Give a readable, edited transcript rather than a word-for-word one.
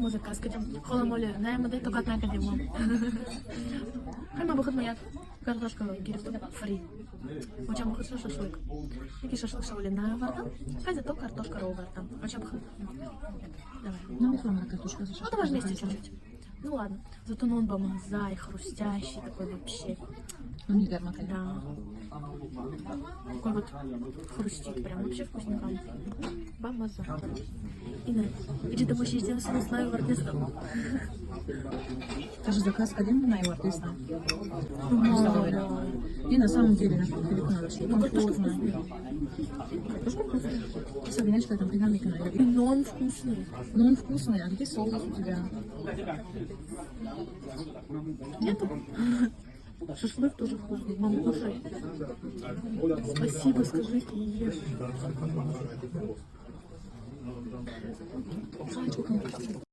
музыка, скажем, холомоле, наверное, дай только одна кадема. Хай выход моя картошка гирфту фри. Очам выход шашлык. Який шашлык шаулина варта, хай зато картошка роу варта. Очам выход. Давай. Ну, не сломана картошка за Ну, шашлык. давай вместе чуть-чуть. Ну ладно. Зато он бамазай, хрустящий такой вообще. Ну, не гарматный. Да. Такой вот хрустит, прям вообще вкусненько. Бамазай. Инна, иди домой, ще сделаем себе славу в артиста. Даже заказ один на его артиста. И на самом деле наш великолепный вообще. Комфортно. Картошка вкусная. Особенно, что там динамика на Но он вкусный. Но он вкусный, а где соус у тебя? Нету? Шашлык тоже вкусный. Мам, кушай. Спасибо, скажите, ешь. Зайчик.